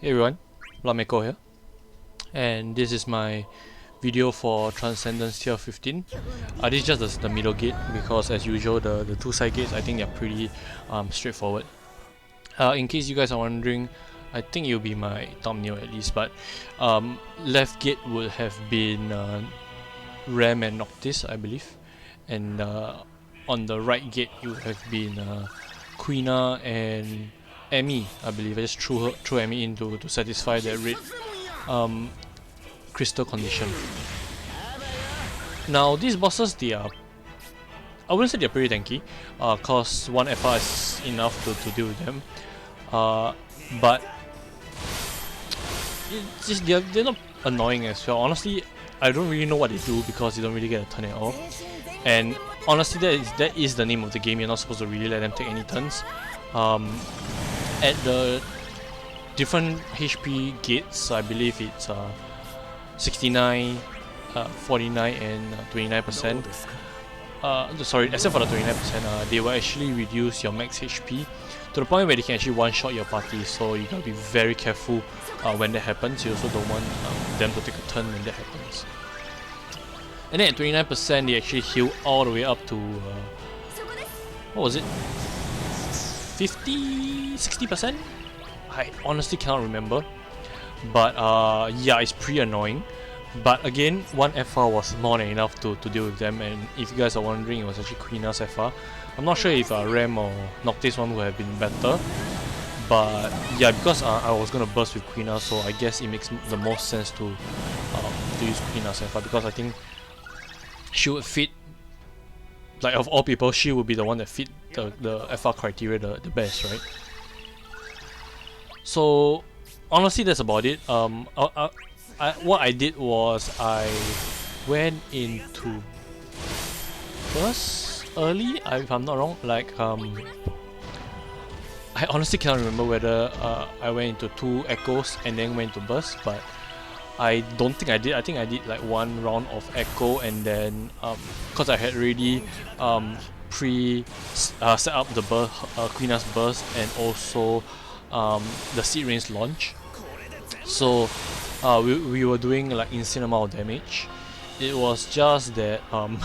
Hey everyone, bloodmako here, and this is my video for Transcendence tier 15. This is just the middle gate because as usual the two side gates I think they're pretty straightforward. In case you guys are wondering, I think it'll be my thumbnail at least, but left gate would have been Ram and Noctis, I believe, and on the right gate you would have been Quina and Emmy, I believe. I just threw Emmy in to satisfy that red crystal condition. Now these bosses, I wouldn't say they're pretty tanky, cause 1 FR is enough to deal with them. But it's just they're not annoying as well. Honestly, I don't really know what they do because you don't really get a turn at all. And honestly, that is the name of the game. You're not supposed to really let them take any turns. At the different HP gates, I believe it's 69, 49 and 29%. Sorry, except for the 29%, they will actually reduce your max HP to the point where they can actually one-shot your party, so you gotta be very careful when that happens. You also don't want them to take a turn when that happens. And then at 29%, they actually heal all the way up to what was it? 50-60%? I honestly cannot remember, but yeah, it's pretty annoying. But again, 1 FR was more than enough to deal with them, and if you guys are wondering, it was actually Quina's FR. I'm not sure if Ram or Noctis one would have been better, but yeah, because I was gonna burst with Quina, so I guess it makes the most sense to use Quina's FR, because I think she would fit, like of all people, she would be the one that fit the FR criteria the best, right? So honestly, that's about it. What I did was I went into burst early, if I'm not wrong. Like I honestly cannot remember whether I went into 2 echoes and then went to burst, but I don't think I did. I think I did like 1 round of echo, and then because I had already set up the burst, Quina's burst, and also the Seed Rain's launch. So we were doing like insane amount of damage. It was just that I'm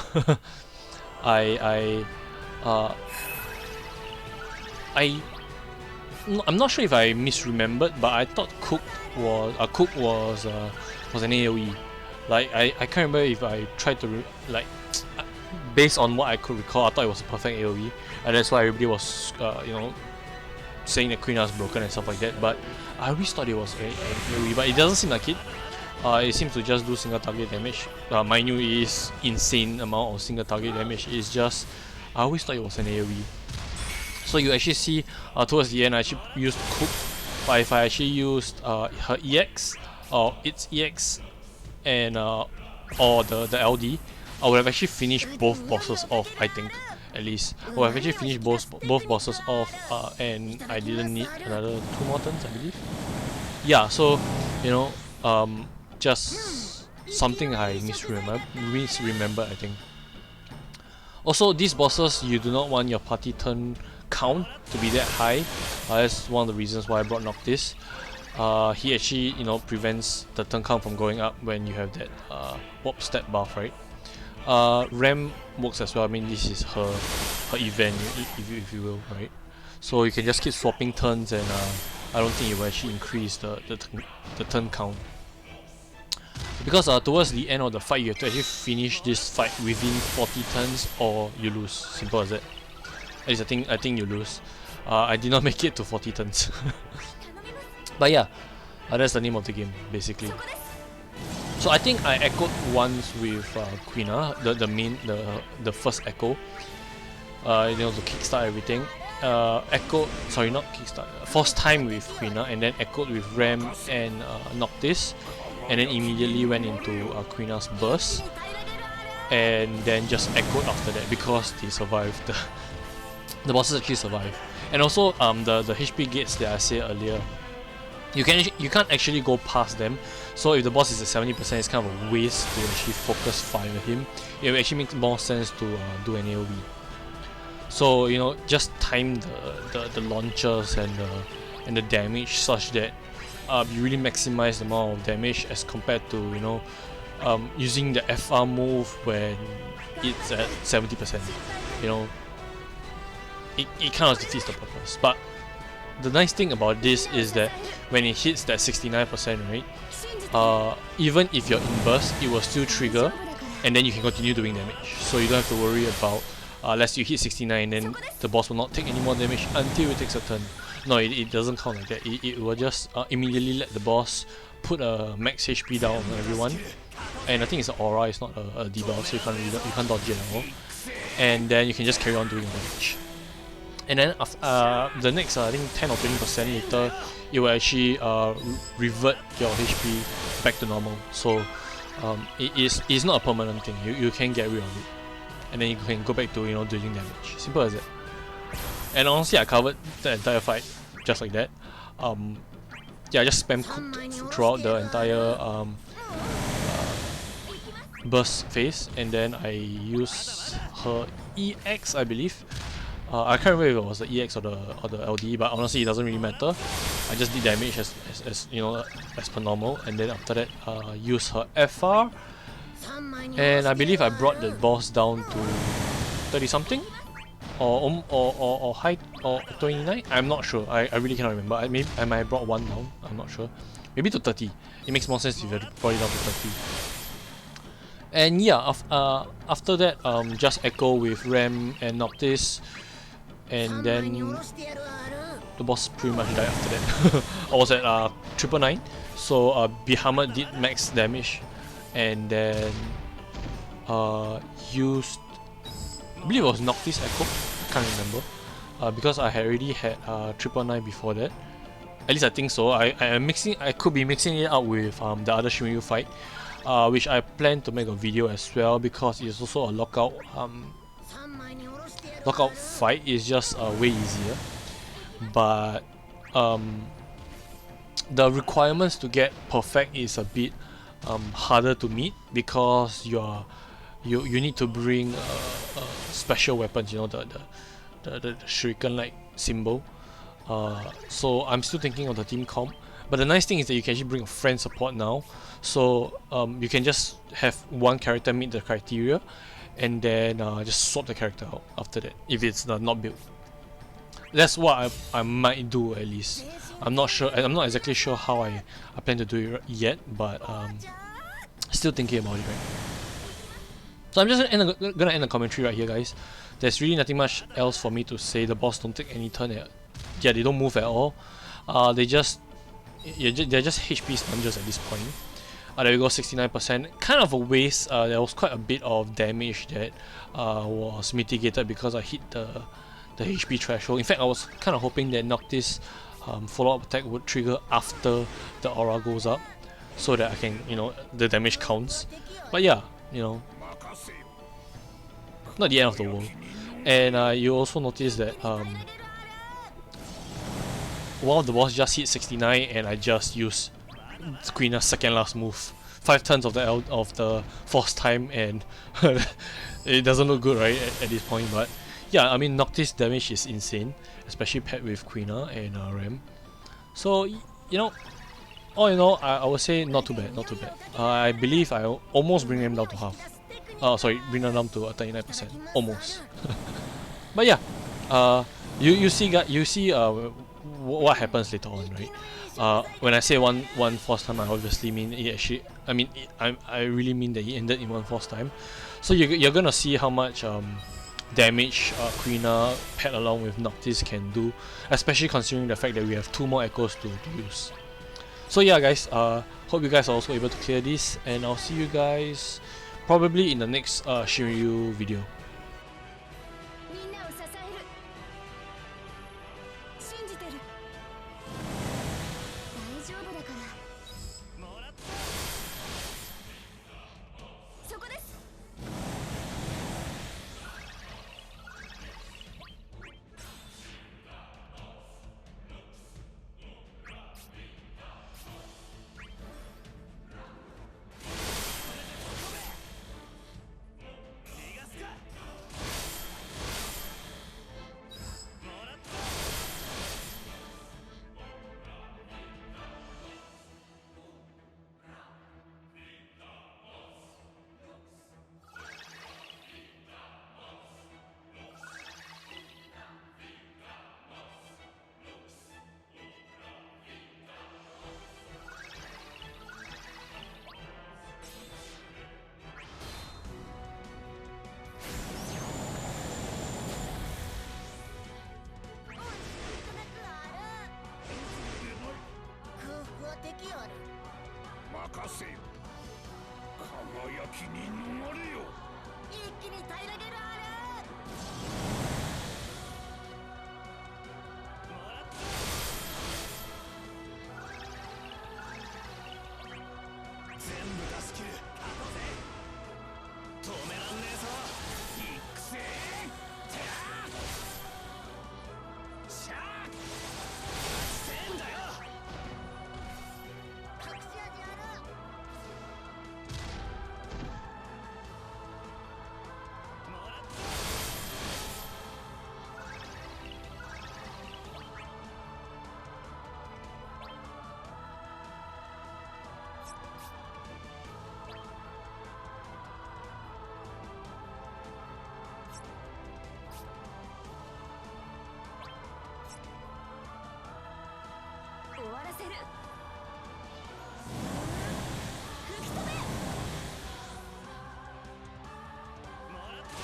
not sure if I misremembered, but I thought Cook was an AOE. Like I can't remember if I tried to based on what I could recall, I thought it was a perfect AOE, and that's why everybody was saying that Queen was broken and stuff like that. But I always thought it was an AOE, but it doesn't seem like it. It seems to just do single target damage. Mind you, it is insane amount of single target damage. It's just I always thought it was an AOE. So you actually see towards the end I actually used Cook, but if I actually used her EX or its EX and or the LD, I would have actually finished both bosses off, I think, at least. I would have actually finished both bosses off, and I didn't need another 2 more turns, I believe. Yeah, so just something I misremembered, I think. Also, these bosses, you do not want your party turn count to be that high. That's one of the reasons why I brought Noctis. He actually, prevents the turn count from going up when you have that warp step buff, right? Ram works as well. I mean, this is her event, if you will, right? So you can just keep swapping turns, and I don't think it will actually increase the turn count. Because towards the end of the fight, you have to actually finish this fight within 40 turns, or you lose. Simple as that. At least I think you lose. I did not make it to 40 turns. But yeah, that's the name of the game, basically. So I think I echoed once with Quina, the first echo. To kickstart everything. Sorry, not kickstart. First time with Quina, and then echoed with Ram and Noctis, and then immediately went into Quina's burst, and then just echoed after that because they survived. The bosses actually survive, and also the HP gates that I said earlier, you can't actually go past them. So if the boss is at 70%, it's kind of a waste to actually focus fire him. It actually makes more sense to do an AOE. So just time the launchers and the damage such that you really maximize the amount of damage as compared to, you know, using the FR move when it's at 70%. You know, it kind of defeats the purpose. But the nice thing about this is that when it hits that 69%, right, even if you're in burst, it will still trigger, and then you can continue doing damage. So you don't have to worry about unless you hit 69, then the boss will not take any more damage until it takes a turn. No, it doesn't count like that. It will just immediately let the boss put a max HP down on everyone. And I think it's an aura, it's not a debuff, so you can't dodge it at all. And then you can just carry on doing damage. And then the next, I think 10 or 20% later, it will actually revert your HP back to normal. So it's not a permanent thing. You can get rid of it, and then you can go back to, you know, dealing damage. Simple as that. And honestly, I covered the entire fight just like that. Yeah, I just spam throughout the entire burst phase, and then I use her EX, I believe. I can't remember if it was the EX or the LD, but honestly it doesn't really matter. I just did damage as you know, as per normal, and then after that use her FR, and I believe I brought the boss down to 30 something, or high, or 29. I'm not sure. I really cannot remember. I might have brought one down. I'm not sure. Maybe to 30. It makes more sense if you brought it down to 30. And yeah, after that, just Echo with Ram and Noctis, and then the boss pretty much died after that. I was at 999, so Bahamut did max damage, and then used, I believe it was Noctis Echo, can't remember, because I had already had 999 before that. At least I think so. I could be mixing it up with the other Shiryu fight, which I plan to make a video as well, because it's also a lockout fight. Is just way easier, but the requirements to get perfect is a bit harder to meet, because you need to bring special weapons, you know, the shuriken like symbol. So I'm still thinking of the team comp, but the nice thing is that you can actually bring a friend support now, so you can just have one character meet the criteria, and then just swap the character out after that if it's not built. That's what I might do, at least. I'm not sure. I'm not exactly sure how I plan to do it yet, but still thinking about it, right? So I'm just gonna end the commentary right here, guys. There's really nothing much else for me to say. The boss don't take any turn. Yeah, they don't move at all. They're just HP sponges at this point. There we go, 69%. Kind of a waste. There was quite a bit of damage that was mitigated because I hit the HP threshold. In fact, I was kind of hoping that Noctis follow-up attack would trigger after the aura goes up, so that I can, you know, the damage counts. But yeah, you know, not the end of the world. And you also notice that while the boss just hit 69, and I just used Queena's second last move, 5 turns of the force time, and it doesn't look good, right, at this point. But yeah, I mean, Noctis damage is insane, especially paired with Quina and Ram. So, you know, all in all, I would say not too bad, not too bad. I believe I almost bring them down to half. Sorry, bring them down to 39%, almost. But yeah, you see what happens later on, right? When I say one force time, I obviously mean it actually. I really mean that he ended in one force time. So you're gonna see how much damage Quina paired along with Noctis can do, especially considering the fact that we have 2 more echoes to use. So yeah, guys, hope you guys are also able to clear this, and I'll see you guys probably in the next Shiryu video. 敵ある。任せよ。輝きに逃れよ。一気に平らげるある。全部出し切る。勝とうぜ。止めらんねえぞ。育成てらしゃあせんだよ。隠し味ある。もらった。終わらせる。吹き飛べ。もらった。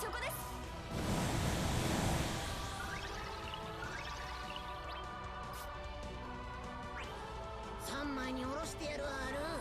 そこです。3枚に下ろしてやるある。